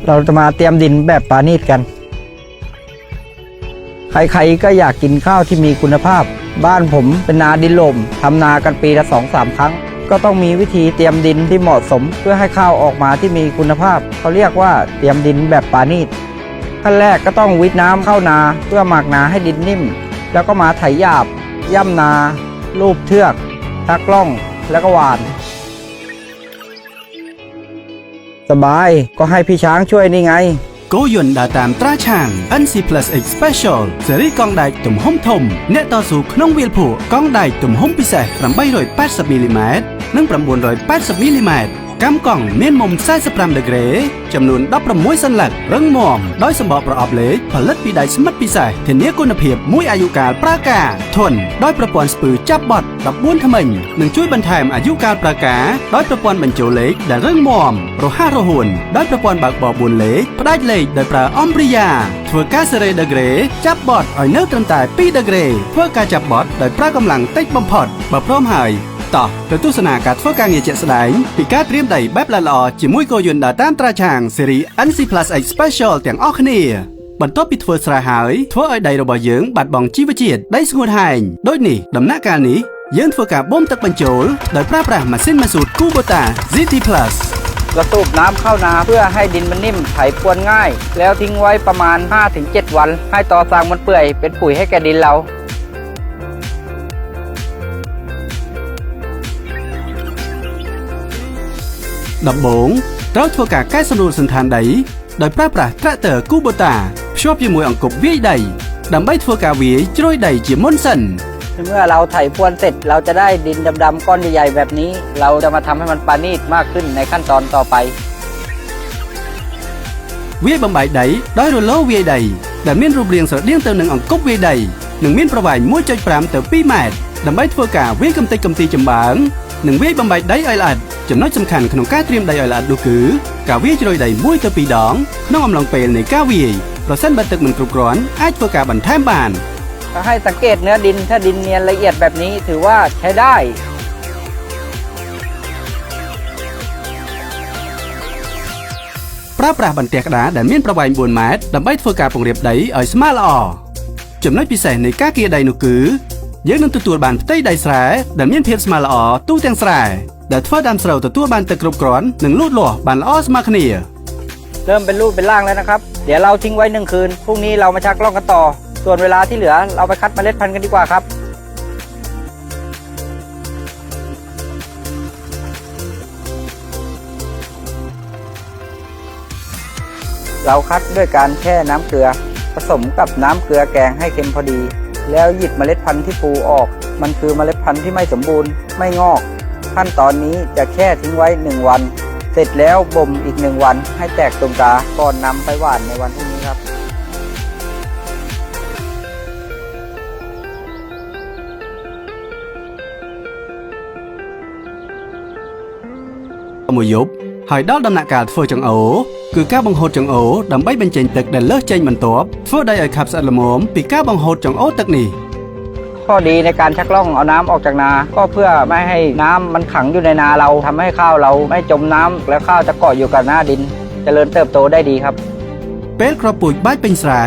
เราจะมาเตรียมดินแบบปราณีตกันใครๆก็อยากกินข้าวที่มีคุณภาพบ้านผมเป็นนาดินหล่มทำนากันปีละ 2-3 ครั้งก็ต้องมีวิธีเตรียมดินที่เหมาะสมเพื่อให้ข้าวออกมาที่มีคุณภาพเขาเรียกว่าเตรียมดินแบบปราณีตขั้นแรกก็ต้องวิทน้ำเข้านาเพื่อหมักนาให้ดินนิ่มแล้วก็มาไถหยาบย่ำนาลูบเทือกทักล่องแล้วก็หว่านสบายก็ให้พี่ช้างช่วยนี่ไงโกยนดาตามตราช่าง NC Plus X Special เสรีกองได้ตุ่มห้มทมเนต่อสู่ขนมวิลผูกองได้ตุ่มห้มพิเศษ880มิลลิเมตรនិង980มิลลิเมตรកាំកង់មានមុំ45ដឺក្រេចំនួន16សន្លឹករឹងមាំដោយសម្បកប្រអប់លេខផលិតពីដៃស្មិតពិសេសធានាគុណភាពមួយអាយុកាលប្រើការធន់ដោយប្រព័ន្ធស្ពឺចាប់បត់14ធ្មេញនិងជួយបន្ថែមអាយុកាលប្រើការដោយប្រព័ន្ធបញ្ចូលលេខដែលរឹងមាំរហ័សរហួនដោយប្រព័ន្ធបើកបរ4លេខផ្ដាច់លេខដោយប្រើអំព្រីយ៉ាធ្វើការសេរីដឺក្រេចាប់បត់ឲ្យនៅត្រឹមតែ2ដឺក្រេធ្វើការចាប់បត់ដោយប្រើកម្លាំងតិចបំផុតបើព្រមហើយតោះទៅទស្សនាការធ្វើការងារជាក់ស្ដែងពីការត្រៀមដីបែបល្អៗជាមួយគោយន្តដើរតាមត្រាឆាងស៊េរី NC Plus X Special ទាំងអស់គ្នាបន្ទាប់ពីធ្វើស្រែហើយធ្វើឲ្យដីរបស់យើងបាត់បង់ជីវជាតិដីស្ងួតហែងដូចនេះដំណាក់កាលនេះយើងធ្វើការបូមទឹកបញ្ចូលដោយប្រើប្រាស់ម៉ាស៊ីនម៉ាស៊ូត Kubota GT Plus เราสูบน้ำเข้านาเพื่อให้ดินมันนิ่มไถพรวนง่ายแล้วทิ้งไว้ประมาณ 5-7 วันให้ตอสร้างมันเปื่อยเป็นปุ๋ยให้แก่ดินเราដំបូងត្រូវធ្វើការកែសម្រួលសន្តានដីដោយប្រើប្រាស់ត្រាក់ទ័រ Kubota ភ្ជាប់ជាមួយអង្គប់វាយដីដើម្បីធ្វើការវាយជ្រោយដីជាមុនសិនเมื่อเราไถพรวนเสร็จเราจะได้ดินดำๆก้อนใหญ่ๆแบบนี้เราจะมาทำให้มันปราณีตมากขึ้นในขั้นตอนต่อไปវាយបំបែកដីដោយរលវាយដីដែលមានរូបរាងស្រដៀងទៅនឹងអង្គប់វាយដីនិងមានប្រវែង 1.5 ទៅ 2 ម៉ែត្រដើម្បីធ្វើការវាយកំទេចកំទីចម្បាំងនិងវាយបំបែកដីឲ្យល្អិតចំណុចសំខាន់ក្នុងការត្រៀមដីឲ្យល្អិតនោះគឺការវាយជ្រោយដី1 ទៅ 2 ដងក្នុងអំឡុងពេលនៃការវាយប្រសិនបើទឹកមិនគ្រប់គ្រាន់អាចធ្វើការបន្ថែមបានก็ให้สังเกตเนื้อดินถ้าดินเนียนละเอียดแบบนี้ถือว่าใช้ได้ប្រើប្រាស់បន្ទះក្តារដែលមានប្រវែង4ម៉ែត្រដើម្បីធ្វើការពង្រាបដីឲ្យស្មើល្អចំណុចពិសេសនៃការកៀរដីនោះគឺយើងនឹងទទួលបានផ្ទៃដីស្រែដែលមានភាពស្មើល្អទូទាំងស្រែដែលធ្វើដើមស្រូវទទួលបានទឹកគ្រប់គ្រាន់និងលូតលាស់បានល្អស្មើគ្នាเริ่มเป็นรูปเป็นร่างแล้วนะครับเดี๋ยวเราทิ้งไว้1 คืนพรุ่งนี้เรามาชักล่องกันต่อส่วนเวลาที่เหลือเราไปคัดเมล็ดพันธุ์กันดีกว่าครับเราคัดด้วยการแช่น้ำเกลือผสมกับน้ำเกลือแกงให้เค็มพอดีแล้วหยิบเมล็ดพันธุ์ที่ปูออกมันคือเมล็ดพันธุ์ที่ไม่สมบูรณ์ไม่งอกขั้นตอนนี้จะแช่ทิ้งไว้1 วันเสร็จแล้วบ่มอีก1 วันให้แตกตุ่มตาก่อนนำไปหว่านในวันพรุ่งนี้ครับមួយយប់ហើយដល់ដំណាក់កាលធ្វើចង្អូរគឺការបង្ហូតចង្អូរដើម្បីបញ្ចេញទឹកដែលលើសចេញបន្ទាប់ធ្វើដីឲ្យខាប់ស្អិតល្មមពីការបង្ហូតចង្អូរទឹកនេះข้อดีในการชักล่องเอาน้ำออกจากนาก็เพื่อไม่ให้น้ำมันขังอยู่ในนาเราทำให้ข้าวเราไม่จมน้ำแล้วข้าวจะเกาะอยู่กับหน้าดินเจริญเติบโตได้ดีครับពេលគ្រាប់ពូជបាច់ពេញស្រែ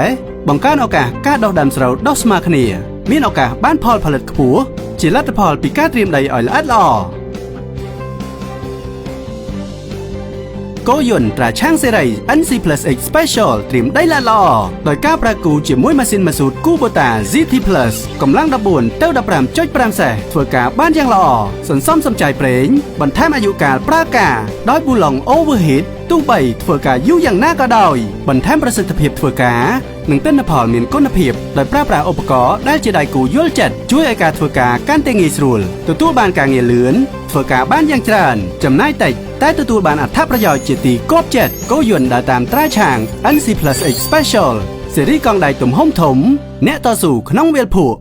បង្កើនឱកាសការដុះដើមស្រូវដុះស្មើគ្នាមានឱកាសបានផលផលិតខ្ពស់ជាលទ្ធផលពីការត្រៀមដីឲ្យល្អិតល្អគោយន្តត្រាឆាងសេរី NC Plus X Special ត្រៀមដីល្អៗដោយការប្រើគូជាមួយម៉ាស៊ីនម៉ាស៊ូត Kubota GT Plus កម្លាំង14 ទៅ 15.5 សេសធ្វើការបានយ៉ាងល្អសន្សំសំចៃប្រេងបន្ថែមអាយុកាលប្រើការដោយប៊ូឡុង Overheat ទោះបីធ្វើការយូរយ៉ាងណាក៏ដោយបន្ថែមប្រសិទ្ធភាពធ្វើការនិងទិន្នផលមានគុណភាពដោយប្រើប្រាស់ឧបករណ៍ដែលជាដៃគូយល់ចិត្តជួយឲ្យការធ្វើការកាន់តែងាយស្រួលទទួលបានការងារលឿនធ្វើការបានយ៉ាងច្រើនចំណាយតិចតែទទួលបានអត្ថប្រយោជន៍ជាទីគាប់ចិត្តគោយន្តដើរតាមត្រាឆាង NC Plus X Special ស៊េរីកង់ដៃទំហំធំអ្នកតស៊ូក្នុងវាលភក់